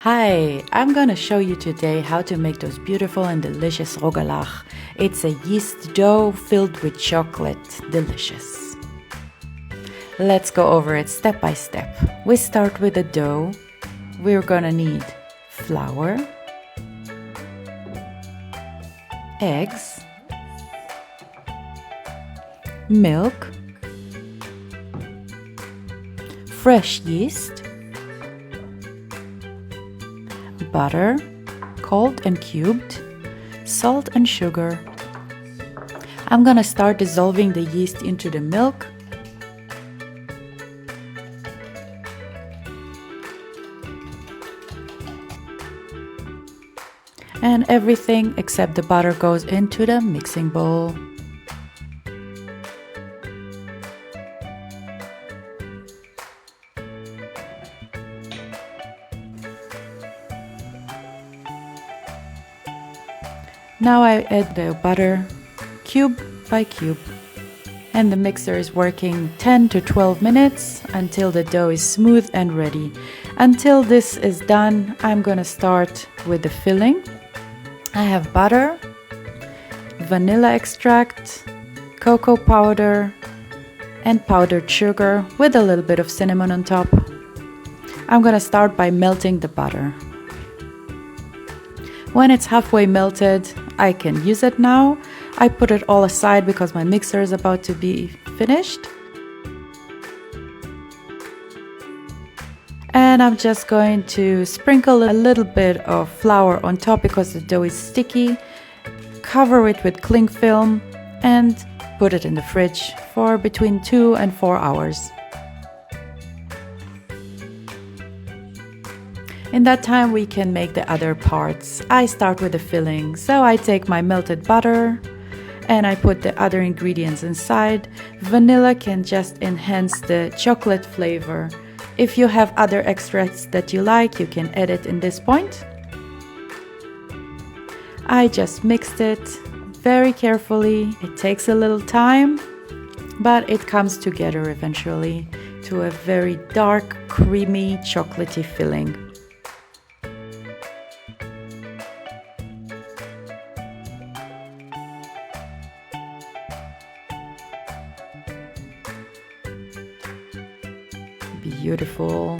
Hi, I'm gonna show you today how to make those beautiful and delicious Rugelach. It's a yeast dough filled with chocolate. Delicious. Let's go over it step by step. We start with the dough. We're gonna need flour, eggs, milk, fresh yeast, butter, cold and cubed, salt and sugar. I'm gonna start dissolving the yeast into the milk. And everything except the butter goes into the mixing bowl. Now I add the butter cube by cube, and the mixer is working 10 to 12 minutes until the dough is smooth and ready. Until this is done, I'm gonna start with the filling. I have butter, vanilla extract, cocoa powder, and powdered sugar with a little bit of cinnamon on top. I'm gonna start by melting the butter. When it's halfway melted, I can use it now. I put it all aside because my mixer is about to be finished. And I'm just going to sprinkle a little bit of flour on top because the dough is sticky. Cover it with cling film and put it in the fridge for between 2 and 4 hours. In that time, we can make the other parts. I start with the filling. So I take my melted butter and I put the other ingredients inside. Vanilla can just enhance the chocolate flavor. If you have other extracts that you like, you can add it in this point. I just mixed it very carefully. It takes a little time, but it comes together eventually to a very dark, creamy, chocolatey filling. Beautiful.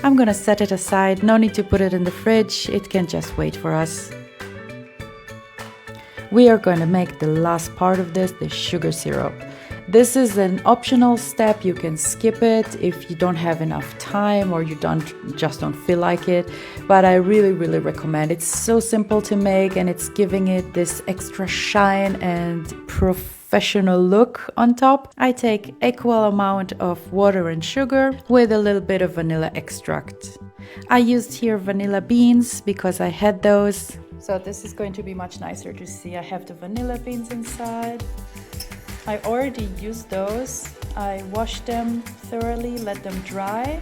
I'm gonna set it aside. No need to put it in the fridge. It can just wait for us. We are going to make the last part of this, the sugar syrup. This is an optional step. You can skip it if you don't have enough time or you just don't feel like it. But I really recommend. It's so simple to make and it's giving it this extra shine and professional look on top. I take equal amount of water and sugar with a little bit of vanilla extract. I used here vanilla beans because I had those. So this is going to be much nicer to see. I have the vanilla beans inside. I already used those. I washed them thoroughly, let them dry,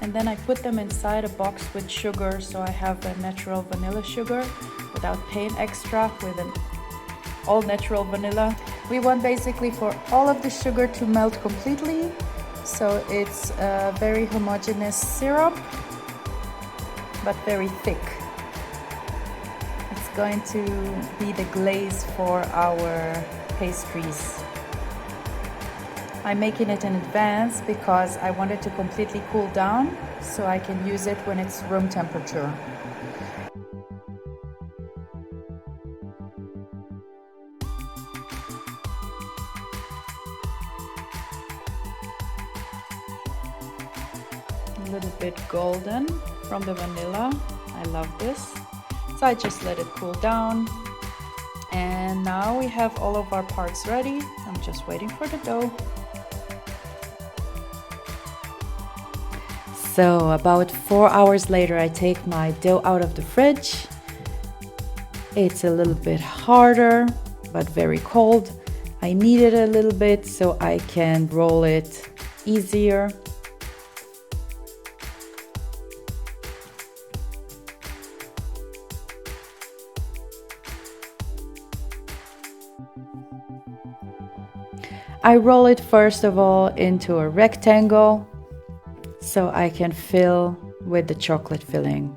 and then I put them inside a box with sugar, so I have a natural vanilla sugar without paying extra, with an all natural vanilla. We want basically for all of the sugar to melt completely, so it's a very homogeneous syrup, but very thick. It's going to be the glaze for our pastries. I'm making it in advance because I want it to completely cool down so I can use it when it's room temperature. A little bit golden from the vanilla. I love this. So I just let it cool down. And now we have all of our parts ready. I'm just waiting for the dough. So about 4 hours later, I take my dough out of the fridge. It's a little bit harder, but very cold. I knead it a little bit so I can roll it easier. I roll it first of all into a rectangle so I can fill with the chocolate filling.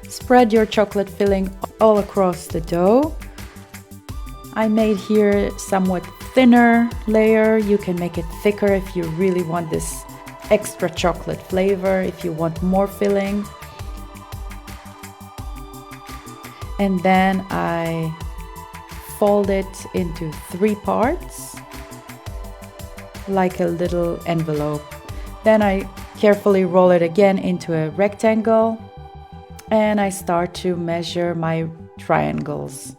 Spread your chocolate filling all across the dough. I made here somewhat thinner layer. You can make it thicker if you really want this extra chocolate flavor, if you want more filling. And then I fold it into 3 parts, like a little envelope. Then I carefully roll it again into a rectangle, and I start to measure my triangles.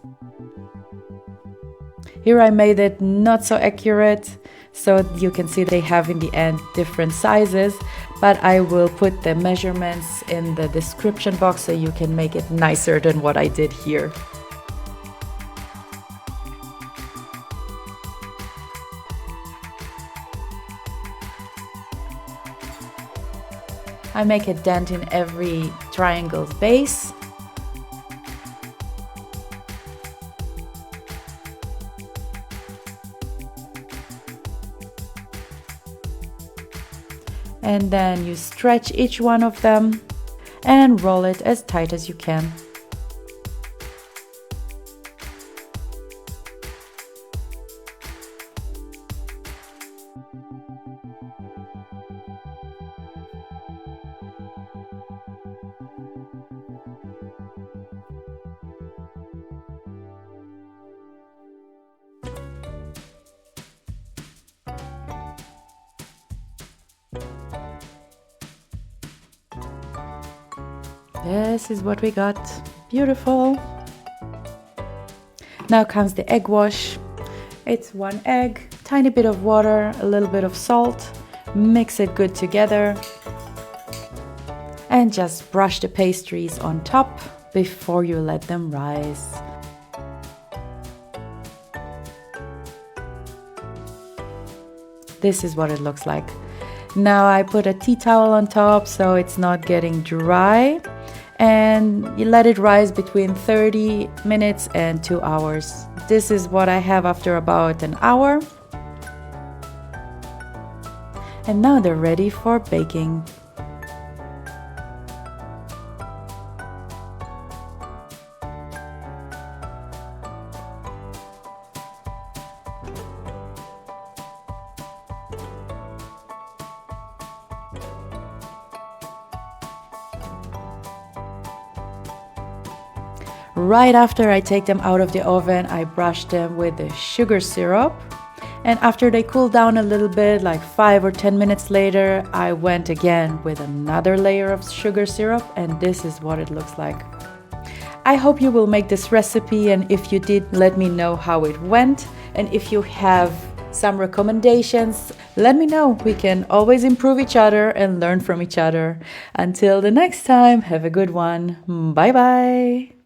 Here I made it not so accurate, so you can see they have in the end different sizes, but I will put the measurements in the description box so you can make it nicer than what I did here. I make a dent in every triangle's base. And then you stretch each one of them and roll it as tight as you can. This is what we got. Beautiful. Now comes the egg wash. It's 1 egg, tiny bit of water, a little bit of salt. Mix it good together. And just brush the pastries on top before you let them rise. This is what it looks like. Now I put a tea towel on top so it's not getting dry. And you let it rise between 30 minutes and 2 hours. This is what I have after about an hour. And now they're ready for baking. Right after I take them out of the oven, I brush them with the sugar syrup. And after they cool down a little bit, like 5 or 10 minutes later, I went again with another layer of sugar syrup, and this is what it looks like. I hope you will make this recipe, and if you did, let me know how it went. And if you have some recommendations, let me know. We can always improve each other and learn from each other. Until the next time, have a good one. Bye bye.